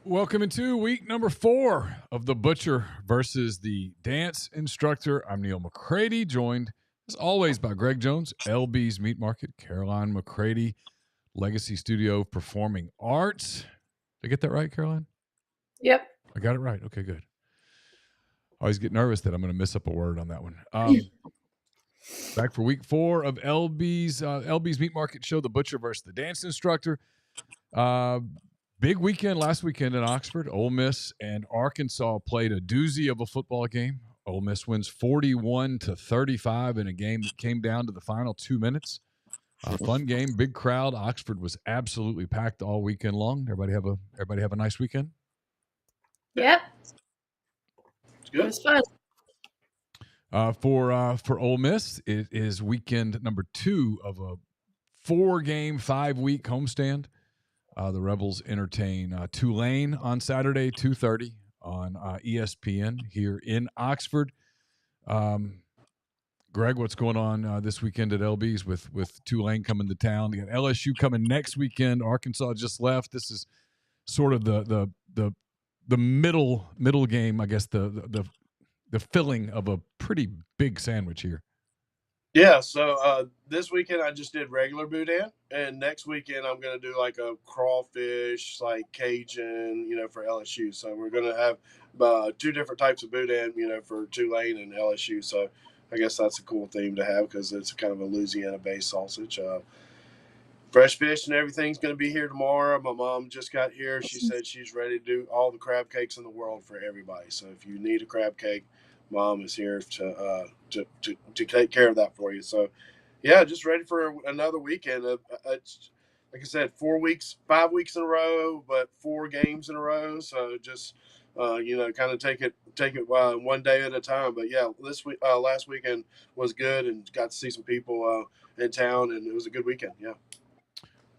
Welcome into week number 4 of The Butcher versus the Dance Instructor. I'm Neil McCready, joined as always by Greg Jones, LB's Meat Market, Caroline McCready, Legacy Studio of Performing Arts. Did I get that right, Caroline? Yep. I got it right. Okay, good. I always get nervous that I'm going to miss up a word on that one. Back for week 4 of LB's Meat Market show, The Butcher versus the Dance Instructor. Big weekend last weekend in Oxford. Ole Miss and Arkansas played a doozy of a football game. Ole Miss wins 41-35 in a game that came down to the final 2 minutes. Fun game, big crowd. Oxford was absolutely packed all weekend long. Everybody have a nice weekend. Yep. It's good. It was fun. For Ole Miss, it is weekend number 2 of a 4-game, 5-week homestand. The Rebels entertain Tulane on Saturday, 2:30 on ESPN here in Oxford. Greg, what's going on this weekend at LB's with Tulane coming to town? You got LSU coming next weekend. Arkansas just left. This is sort of the middle game, I guess, the filling of a pretty big sandwich here. Yeah, so this weekend I just did regular boudin, and next weekend I'm going to do like a crawfish, like Cajun, for LSU. So we're going to have 2 different types of boudin, for Tulane and LSU. So I guess that's a cool theme to have because it's kind of a Louisiana-based sausage. Fresh fish and everything's going to be here tomorrow. My mom just got here. She said she's ready to do all the crab cakes in the world for everybody. So if you need a crab cake, Mom is here to take care of that for you. So, yeah, just ready for another weekend. It's, like I said, 4 weeks, 5 weeks in a row, but 4 games in a row. So just kind of take it one day at a time. But yeah, last weekend was good and got to see some people in town, and it was a good weekend. Yeah.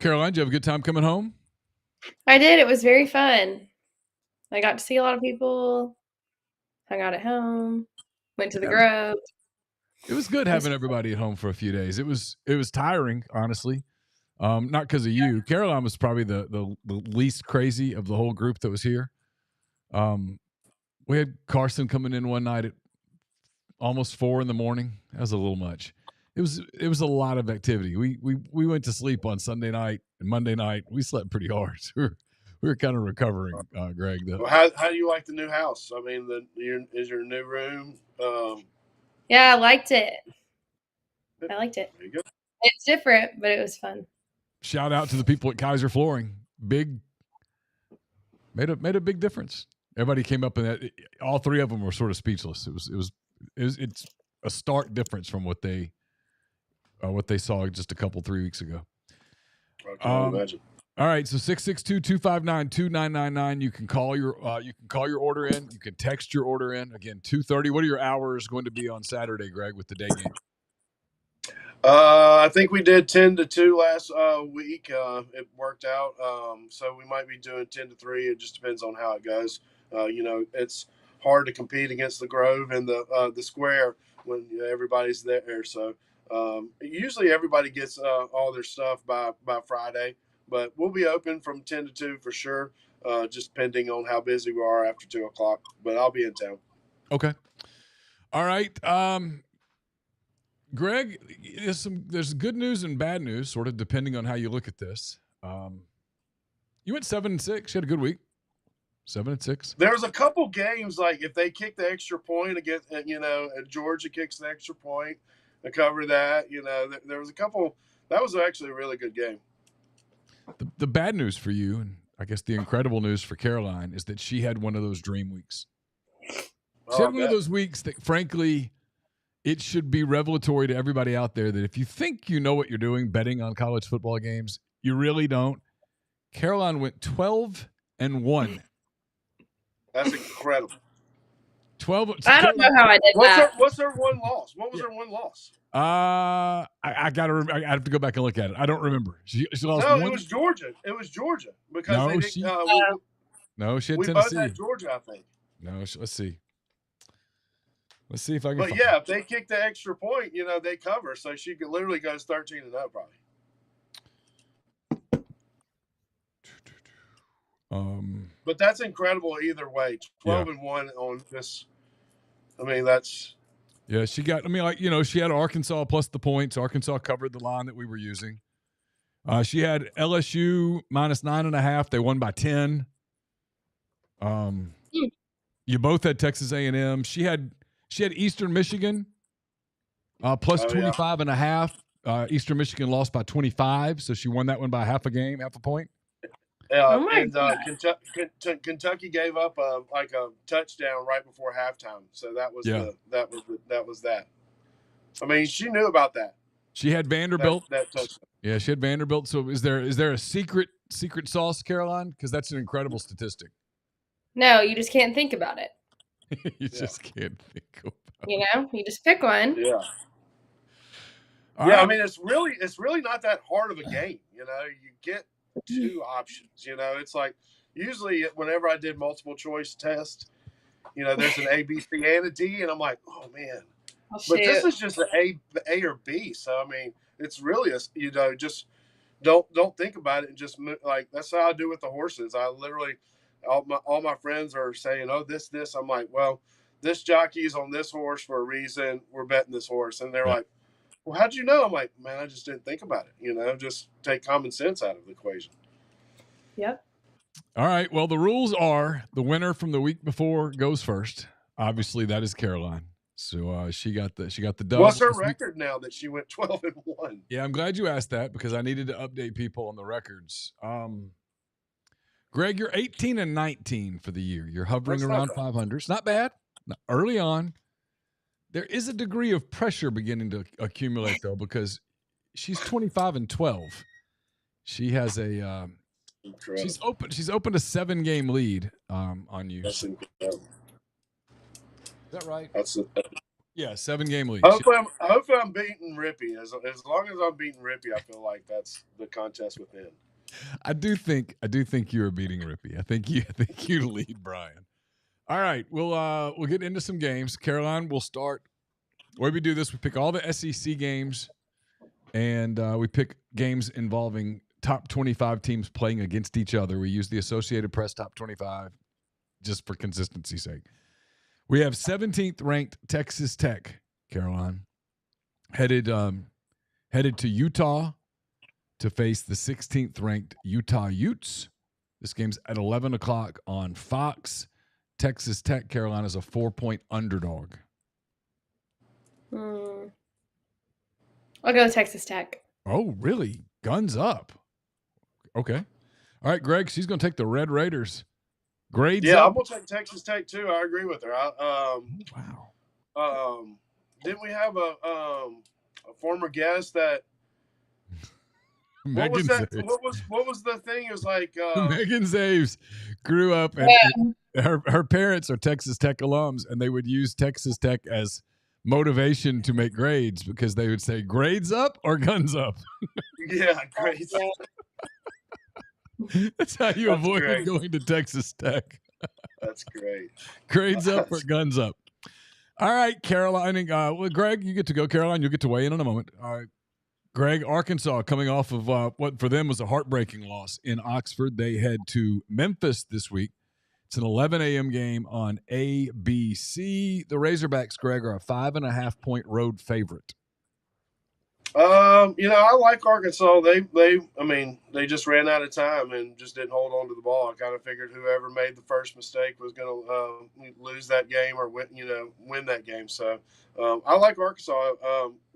Caroline, did you have a good time coming home? I did. It was very fun. I got to see a lot of people, hung out at home, went to the Grove. It was good having everybody at home for a few days. It was tiring, honestly. Not because of you. Caroline was probably the least crazy of the whole group that was here. We had Carson coming in one night at almost 4 a.m. That was a little much. It was a lot of activity. We went to sleep on Sunday night and Monday night. We slept pretty hard. We were kind of recovering, Greg. Well, how do you like the new house? I mean, is your new room? Yeah, I liked it. I liked it. There you go. It's different, but it was fun. Shout out to the people at Kaiser Flooring. Made a big difference. Everybody came up and all 3 of them were sort of speechless. It's a stark difference from what they saw just a couple 3 weeks ago. I can imagine. All right, so 662-259-2999. You can call your order in. You can text your order in. Again, 2:30. What are your hours going to be on Saturday, Greg, with the day game? I think we did 10 to 2 last week. It worked out. So we might be doing 10 to 3. It just depends on how it goes. It's hard to compete against the Grove and the Square when everybody's there. So usually everybody gets all their stuff by Friday. But we'll be open from 10 to 2 for sure, just depending on how busy we are after 2 o'clock. But I'll be in town. Okay. All right. Greg, there's good news and bad news, sort of depending on how you look at this. You went 7-6. You had a good week. 7-6. There's a couple games like if they kick the extra point against, Georgia kicks the extra point to cover that. There was a couple. That was actually a really good game. The bad news for you, and I guess the incredible news for Caroline, is that she had one of those dream weeks. She had one of those weeks that, frankly, it should be revelatory to everybody out there that if you think you know what you're doing betting on college football games, you really don't. Caroline went 12-1. That's incredible. 12. I don't know how I did that. What's her one loss? What was her one loss? I gotta. I have to go back and look at it. I don't remember. She lost. No, it was Georgia. It was Georgia because No, they she- didn't. No, she had We both Tennessee. had Georgia, I think. No, let's see. Let's see if I can. But yeah, if they kick the extra point, they cover. So she could literally goes 13-0 probably. But that's incredible either way. 12-1 on this. I mean, that's. Yeah, she got. I mean, like, you know, she had Arkansas plus the points. Arkansas covered the line that we were using. She had LSU minus 9.5. They won by 10. You both had Texas A&M. She had Eastern Michigan plus 25.5. Eastern Michigan lost by 25, so she won that one by half a point. And Kentucky gave up a touchdown right before halftime, so that was that. I mean, she knew about that. She had Vanderbilt. That touchdown. Yeah, she had Vanderbilt. So is there a secret sauce, Caroline? Because that's an incredible statistic. No, you just can't think about it. You just can't think about it. You know, you just pick one. Yeah. All right. I mean, it's really not that hard of a game. You know, you get two options. You know, it's like usually whenever I did multiple choice test, you know, there's an A, B, C, and a D, and I'm like, oh man. But this is just the A or B. So I mean, it's really just don't think about it and just like that's how I do with the horses. I literally all my friends are saying, oh, this. I'm like, well, this jockey's on this horse for a reason. We're betting this horse, and they're like, well, how'd you know? I'm like, man, I just didn't think about it. You know, just take common sense out of the equation. Yep. All right. Well, the rules are the winner from the week before goes first. Obviously, that is Caroline. So she got the dub. What's her record now that she went 12-1? Yeah, I'm glad you asked that because I needed to update people on the records. Greg, you're 18-19 for the year. You're hovering around 500. It's not bad. Early on. There is a degree of pressure beginning to accumulate though because she's 25-12. She has a she's opened a 7-game lead on you. That's incredible. Is that right? That's 7-game lead. Hopefully I'm beating Rippy. As long as I'm beating Rippy, I feel like that's the contest within. I do think you are beating Rippy. I think you lead Brian. All right, we'll get into some games. Caroline, we'll start. The way we do this, we pick all the SEC games, and we pick games involving top 25 teams playing against each other. We use the Associated Press top 25 just for consistency's sake. We have 17th ranked Texas Tech, Caroline, headed to Utah to face the 16th ranked Utah Utes. This game's at 11 o'clock on Fox. Texas Tech, Carolina, is a 4-point underdog. I'll go with Texas Tech. Oh, really? Guns up. Okay. All right, Greg, she's going to take the Red Raiders. Grades up. I'm going to take Texas Tech, too. I agree with her. Wow. Didn't we have a former guest that what was the thing? It was like Megan Zaves grew up and her parents are Texas Tech alums, and they would use Texas Tech as motivation to make grades because they would say grades up or guns up. Yeah, grades up. That's how you avoided going to Texas Tech. That's great. Grades up or guns up. All right, Caroline. Well, Greg, you get to go. Caroline, you'll get to weigh in a moment. All right. Greg, Arkansas, coming off of what for them was a heartbreaking loss in Oxford. They head to Memphis this week. It's an 11 a.m. game on ABC. The Razorbacks, Greg, are a 5.5-point road favorite. I like Arkansas. They just ran out of time and just didn't hold on to the ball. I kind of figured whoever made the first mistake was going to lose that game or win that game. So I like Arkansas.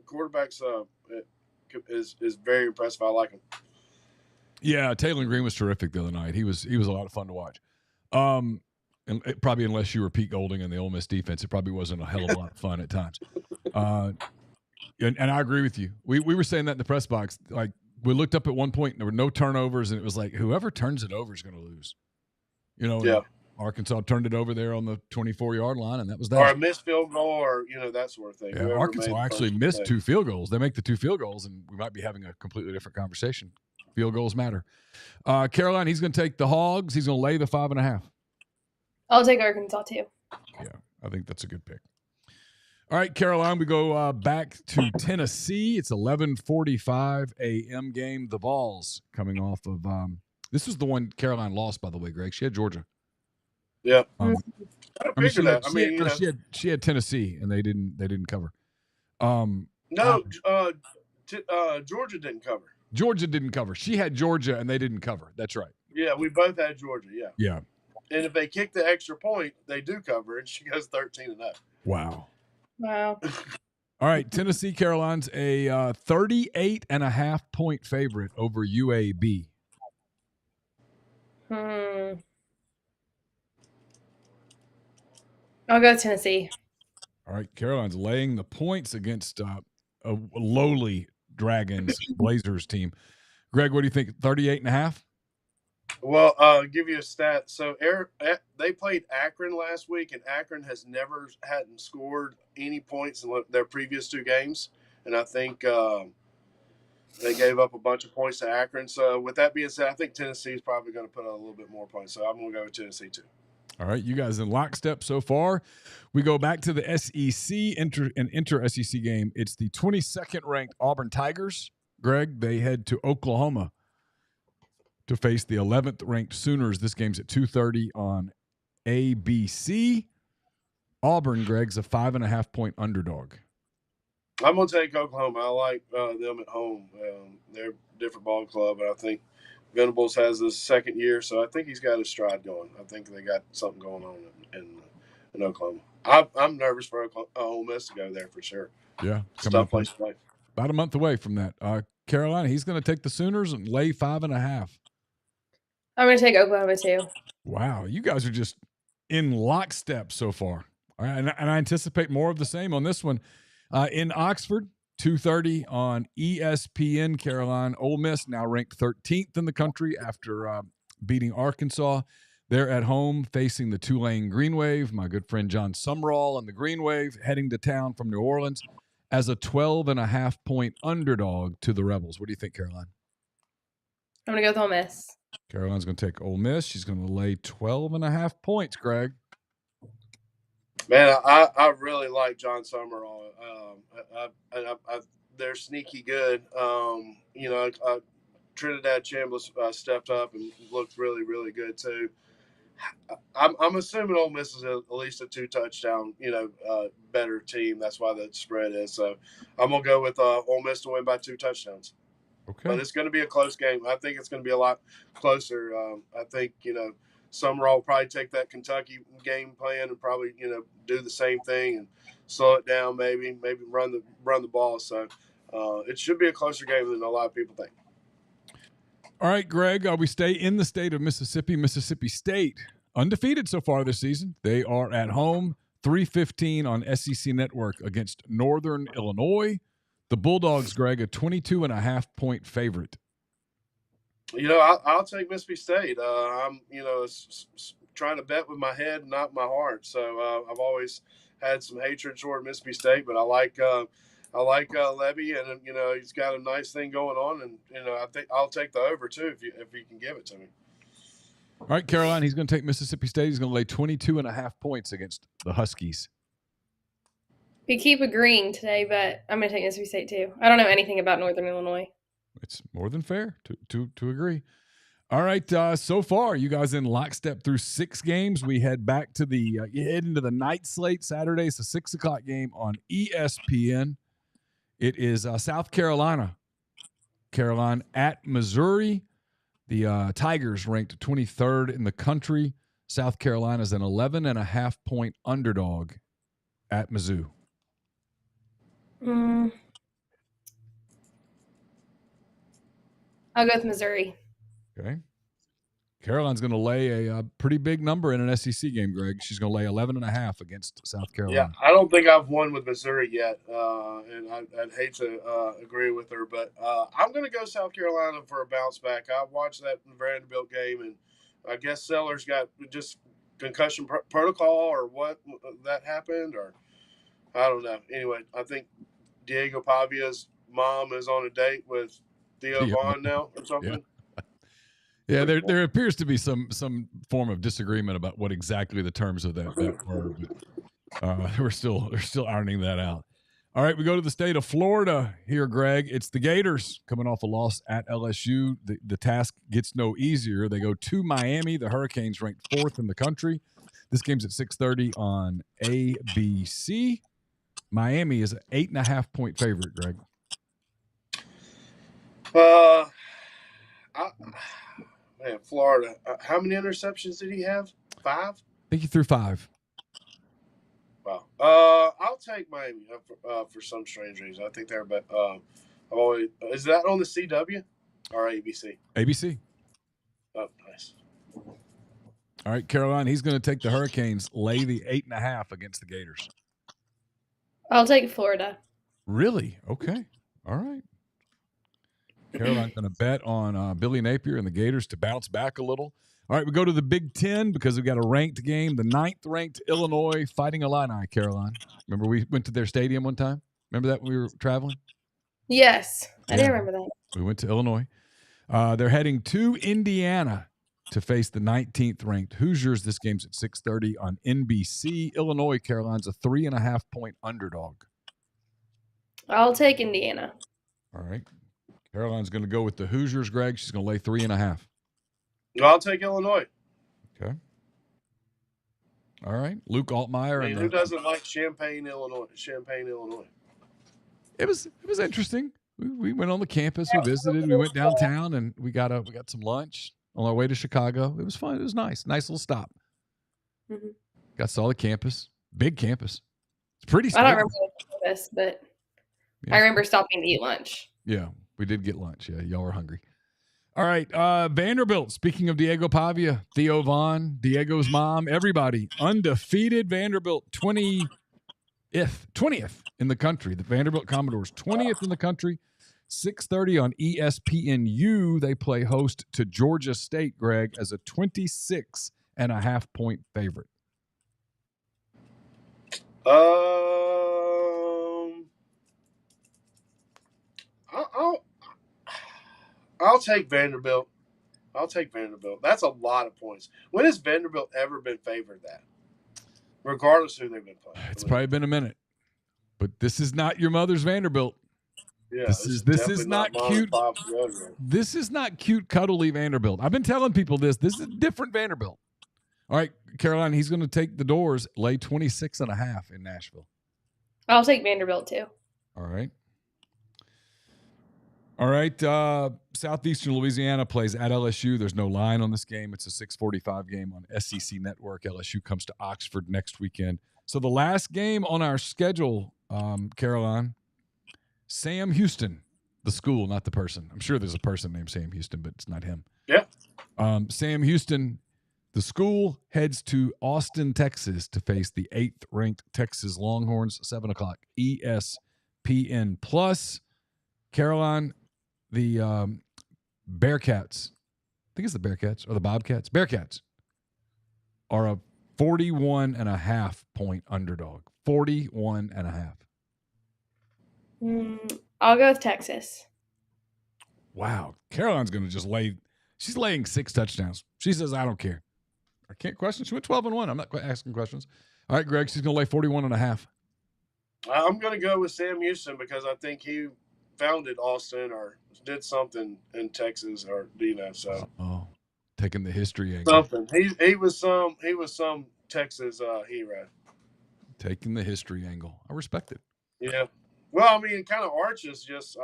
Quarterbacks is very impressive. I like him. Yeah, Taylor Green was terrific the other night. He was a lot of fun to watch. And probably unless you were Pete Golding in the Ole Miss defense, it probably wasn't a hell of a lot of fun at times. And I agree with you. We were saying that in the press box. Like we looked up at one point, and there were no turnovers, and it was like whoever turns it over is going to lose. Yeah. Arkansas turned it over there on the 24-yard line, and that was that. Or a missed field goal, or that sort of thing. Yeah, Arkansas actually missed 2 field goals. They make the 2 field goals, and we might be having a completely different conversation. Field goals matter. Caroline, he's going to take the Hogs. He's going to lay the 5.5. I'll take Arkansas too. Yeah, I think that's a good pick. All right, Caroline, we go back to Tennessee. It's 11:45 a.m. game. The Vols coming off of This was the one Caroline lost, by the way, Greg. She had Georgia. Yeah. I mean, figured that. I mean, you know, she had Tennessee, and they didn't cover. No, Georgia didn't cover. Georgia didn't cover. She had Georgia, and they didn't cover. That's right. Yeah, we both had Georgia. Yeah. Yeah. And if they kick the extra point, they do cover, and she goes 13-0. Wow. Wow. All right, Tennessee Caroline's a 38.5 point favorite over UAB. I'll go Tennessee. All right, Caroline's laying the points against a lowly Dragons Blazers team. Greg, what do you think? 38.5? Well, I'll give you a stat. So they played Akron last week, and Akron hadn't scored any points in their previous two games. And I think they gave up a bunch of points to Akron. So with that being said, I think Tennessee is probably going to put a little bit more points. So I'm going to go with Tennessee too. All right, you guys in lockstep so far. We go back to the SEC inter-SEC game. It's the 22nd ranked Auburn Tigers. Greg, they head to Oklahoma to face the 11th ranked Sooners. This game's at 2:30 on ABC. Auburn, Greg's a 5.5 point underdog. I'm going to take Oklahoma. I like them at home. They're a different ball club, and I think Venables has his second year, so I think he's got his stride going. I think they got something going on in Oklahoma. I'm nervous for Ole Miss to go there for sure. Yeah. Tough place to play. About a month away from that. Carolina, he's going to take the Sooners and lay 5.5. I'm going to take Oklahoma too. Wow, you guys are just in lockstep so far. All right, and I anticipate more of the same on this one. In Oxford, 2:30 on ESPN. Carolina, Ole Miss now ranked 13th in the country after beating Arkansas. They're at home facing the Tulane Green Wave. My good friend John Sumrall and the Green Wave heading to town from New Orleans as a 12.5 point underdog to the Rebels. What do you think, Caroline? I'm going to go with Ole Miss. Caroline's going to take Ole Miss. She's going to lay 12.5 points, Greg. Man, I really like John Summerall. They're sneaky good. Trinidad Chambliss stepped up and looked really, really good too. I'm assuming Ole Miss is at least a 2-touchdown, better team. That's why the spread is. So I'm gonna go with Ole Miss to win by 2 touchdowns. Okay. But it's going to be a close game. I think it's going to be a lot closer. I think Summerall will probably take that Kentucky game plan and probably do the same thing and slow it down, maybe run the ball. So it should be a closer game than a lot of people think. All right, Greg, we stay in the state of Mississippi. Mississippi State, undefeated so far this season. They are at home, 3:15 on SEC Network against Northern Illinois. The Bulldogs, Greg, a 22.5 point favorite. I'll take Mississippi State. I'm, trying to bet with my head, not my heart. So I've always had some hatred toward Mississippi State, but I like Levy, and he's got a nice thing going on, and I think I'll take the over too if you can give it to me. All right, Caroline, he's going to take Mississippi State. He's going to lay 22.5 points against the Huskies. We keep agreeing today, but I'm going to take Mississippi State too. I don't know anything about Northern Illinois. It's more than fair to agree. All right, so far you guys in lockstep through 6 games. We head back to head into the night slate. Saturday, it's a 6:00 game on ESPN. It is South Carolina at Missouri. The Tigers ranked 23rd in the country. South Carolina is an 11.5 point underdog at Mizzou. I'll go with Missouri. Okay. Caroline's going to lay a pretty big number in an SEC game, Greg. She's going to lay 11.5 against South Carolina. Yeah, I don't think I've won with Missouri yet, and I'd hate to agree with her, but I'm going to go South Carolina for a bounce back. I watched that Vanderbilt game, and I guess Sellers got just concussion protocol or what that happened, or I don't know. Anyway, I think Diego Pavia's mom is on a date with Theo Vaughn now or something. Yeah, there appears to be some form of disagreement about what exactly the terms of that were. But, they're still ironing that out. All right, we go to the state of Florida here, Greg. It's the Gators coming off a loss at LSU. The task gets no easier. They go to Miami. The Hurricanes ranked 4th in the country. This game's at 6:30 on ABC. Miami is an 8.5-point favorite, Greg. Man, Florida. How many interceptions did he have? 5? I think he threw 5. Wow. I'll take Miami for some strange reason. I think they're is that on the CW or ABC? ABC. Oh, nice. All right, Caroline, he's going to take the Hurricanes, lay the 8.5 against the Gators. I'll take Florida. Really? Okay. All right. Caroline's going to bet on Billy Napier and the Gators to bounce back a little. All right, we go to the Big Ten because we've got a ranked game. The 9th-ranked Illinois Fighting Illini, Caroline. Remember we went to their stadium one time? Remember that when we were traveling? Yes, I do remember that. We went to Illinois. They're heading to Indiana to face the 19th-ranked Hoosiers. This game's at 6:30 on NBC. Illinois, Caroline's a 3.5-point underdog. I'll take Indiana. All right. Caroline's going to go with the Hoosiers, Greg. She's going to lay 3.5. I'll take Illinois. Okay. All right. Luke Altmaier. I mean, who doesn't like Champaign, Illinois? It was interesting. We went on the campus. We visited. We went downtown, and we got some lunch on our way to Chicago. It was fun. It was nice. Nice little stop. Mm-hmm. Got saw the campus. Big campus. It's pretty. I don't remember the campus, but yeah. I remember stopping to eat lunch. Yeah, we did get lunch. Yeah, y'all were hungry. All right, Vanderbilt. Speaking of Diego Pavia, Theo Vaughn, Diego's mom, everybody undefeated. Vanderbilt 20th in the country. The Vanderbilt Commodores 20th in the country. 6:30 on ESPNU. They play host to Georgia State, Greg, as a 26.5-point favorite. I'll take Vanderbilt. That's a lot of points. When has Vanderbilt ever been favored that? Regardless who they've been playing. It's probably been a minute. But this is not your mother's Vanderbilt. Yeah, this is not cute. This is not cute, cuddly Vanderbilt. I've been telling people this. This is a different Vanderbilt. All right, Caroline, he's going to take the Doors, lay 26.5 in Nashville. I'll take Vanderbilt too. All right. Southeastern Louisiana plays at LSU. There's no line on this game. It's a 6:45 game on SEC Network. LSU comes to Oxford next weekend. So the last game on our schedule, Caroline, Sam Houston, the school, not the person. I'm sure there's a person named Sam Houston, but it's not him. Yeah. Sam Houston, the school, heads to Austin, Texas to face the 8th-ranked Texas Longhorns, 7 o'clock ESPN+. Caroline, the Bearcats, I think it's the Bearcats or the Bobcats. Bearcats are a 41.5-point underdog. 41.5. I'll go with Texas. Wow. Caroline's going to just she's laying 6 touchdowns. She says, I don't care. I can't question. She went 12-1. I'm not asking questions. All right, Greg, she's going to lay 41.5. I'm going to go with Sam Houston because I think he founded Austin or did something in Texas or so. Oh, taking the history angle. Something. He was some Texas hero. Taking the history angle. I respect it. Yeah. Well, I mean, kind of Arch is just.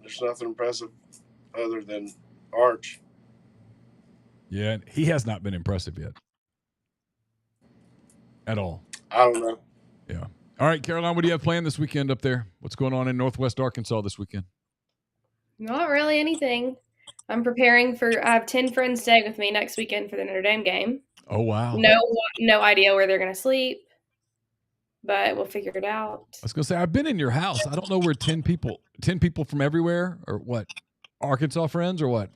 There's nothing impressive other than Arch. Yeah, he has not been impressive yet. At all. I don't know. Yeah. All right, Caroline, what do you have planned this weekend up there? What's going on in Northwest Arkansas this weekend? Not really anything. I'm preparing I have 10 friends staying with me next weekend for the Notre Dame game. Oh, wow. No idea where they're going to sleep, but we'll figure it out. I was going to say, I've been in your house. I don't know where 10 people from everywhere or what? Arkansas friends or what?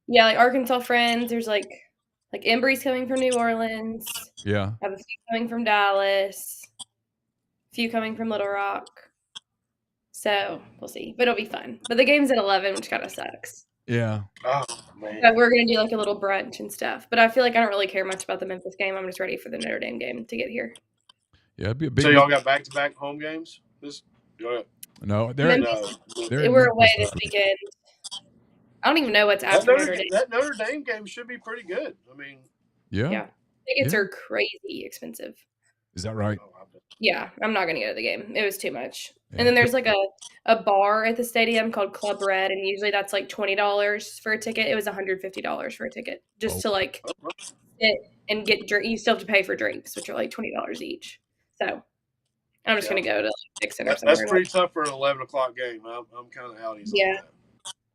Yeah, like Arkansas friends. There's like Embry's coming from New Orleans. Yeah. I have a few coming from Dallas. A few coming from Little Rock. So we'll see. But it'll be fun. But the game's at 11, which kind of sucks. Yeah. Oh, man. But we're going to do like a little brunch and stuff. But I feel like I don't really care much about the Memphis game. I'm just ready for the Notre Dame game to get here. Yeah, it'd be a big. So y'all got back-to-back home games? No, we're away this weekend. I don't even know what's after Notre Dame. That Notre Dame game should be pretty good. I mean, yeah. Tickets are crazy expensive. Is that right? Yeah, I'm not going to go to the game. It was too much. Yeah. And then there's like a bar at the stadium called Club Red, and usually that's like $20 for a ticket. It was $150 for a ticket just to like sit and get drink. You still have to pay for drinks, which are like $20 each. So I'm just going to go to like Dixon or something. That's pretty tough for an 11 o'clock game. I'm kind of outies on that.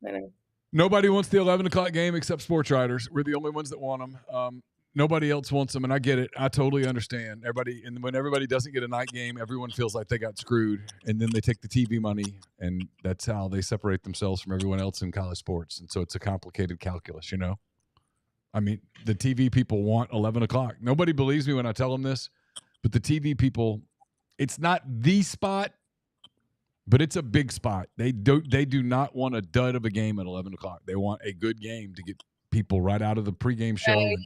I know. Nobody wants the 11 o'clock game except sports writers. We're the only ones that want them. Nobody else wants them, and I get it. I totally understand. When everybody doesn't get a night game, everyone feels like they got screwed, and then they take the TV money, and that's how they separate themselves from everyone else in college sports. And so it's a complicated calculus, you know? I mean, the TV people want 11 o'clock. Nobody believes me when I tell them this, but the TV people, it's not the spot, but it's a big spot. They do not want a dud of a game at 11 o'clock. They want a good game to get people right out of the pregame show and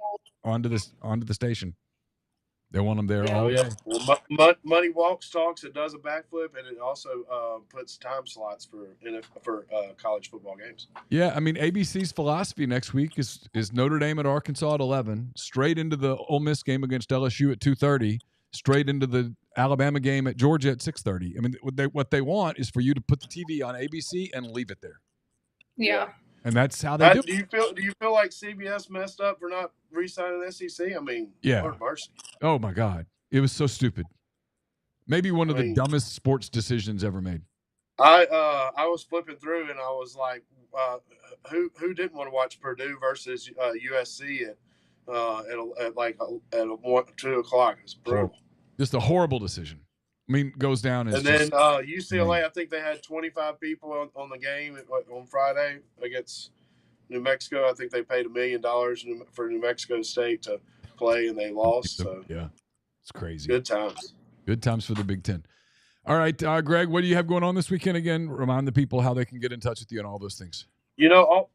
onto the station. They want them there all day. Well, Money Walks talks. It does a backflip, and it also puts time slots for college football games. Yeah, I mean, ABC's philosophy next week is Notre Dame at Arkansas at 11, straight into the Ole Miss game against LSU at 2:30, straight into the Alabama game at Georgia at 6:30. I mean, what they want is for you to put the TV on ABC and leave it there. Yeah. And that's how they do it. Do you feel like CBS messed up for not re-signing SEC? I mean, Lord mercy. Oh my God, it was so stupid. Maybe one of the dumbest sports decisions ever made. I was flipping through and I was like, who didn't want to watch Purdue versus USC at 2 o'clock? It was brutal. Just a horrible decision. I mean, goes down as. And then UCLA, I think they had 25 people on the game on Friday against New Mexico. I think they paid $1 million for New Mexico State to play, and they lost. So yeah, it's crazy. Good times. Good times for the Big Ten. All right, Greg, what do you have going on this weekend again? Remind the people how they can get in touch with you and all those things.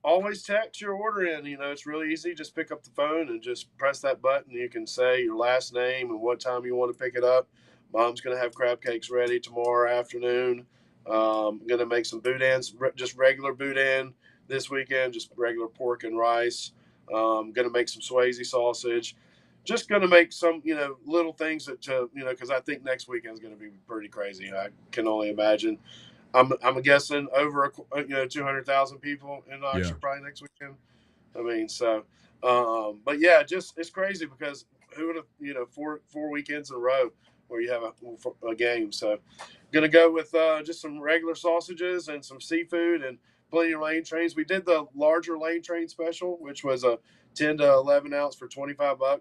Always text your order in. It's really easy. Just pick up the phone and just press that button. You can say your last name and what time you want to pick it up. Mom's going to have crab cakes ready tomorrow afternoon. I'm going to make some boudins, just regular boudin this weekend, just regular pork and rice. I'm going to make some Swayze sausage. Just going to make some, little things because I think next weekend is going to be pretty crazy. I can only imagine. I'm guessing over 200,000 people in Oxford probably next weekend. I mean, so, but yeah, it's crazy because who would have, 4 weekends in a row where you have a game. So going to go with just some regular sausages and some seafood and plenty of lane trains. We did the larger lane train special, which was a 10 to 11 ounce for $25. I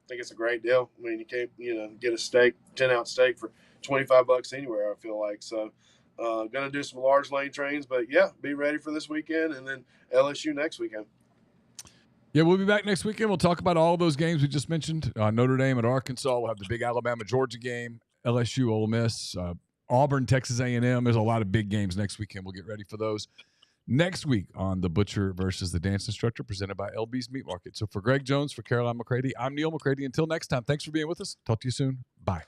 think it's a great deal. I mean, you can't, get a 10-ounce steak for $25 anywhere, I feel like. So going to do some large lane trains, but yeah, be ready for this weekend and then LSU next weekend. Yeah, we'll be back next weekend. We'll talk about all those games we just mentioned. Notre Dame at Arkansas. We'll have the big Alabama-Georgia game, LSU, Ole Miss, Auburn, Texas A&M. There's a lot of big games next weekend. We'll get ready for those next week on The Butcher versus the Dance Instructor, presented by LB's Meat Market. So for Greg Jones, for Caroline McCready, I'm Neil McCready. Until next time, thanks for being with us. Talk to you soon. Bye.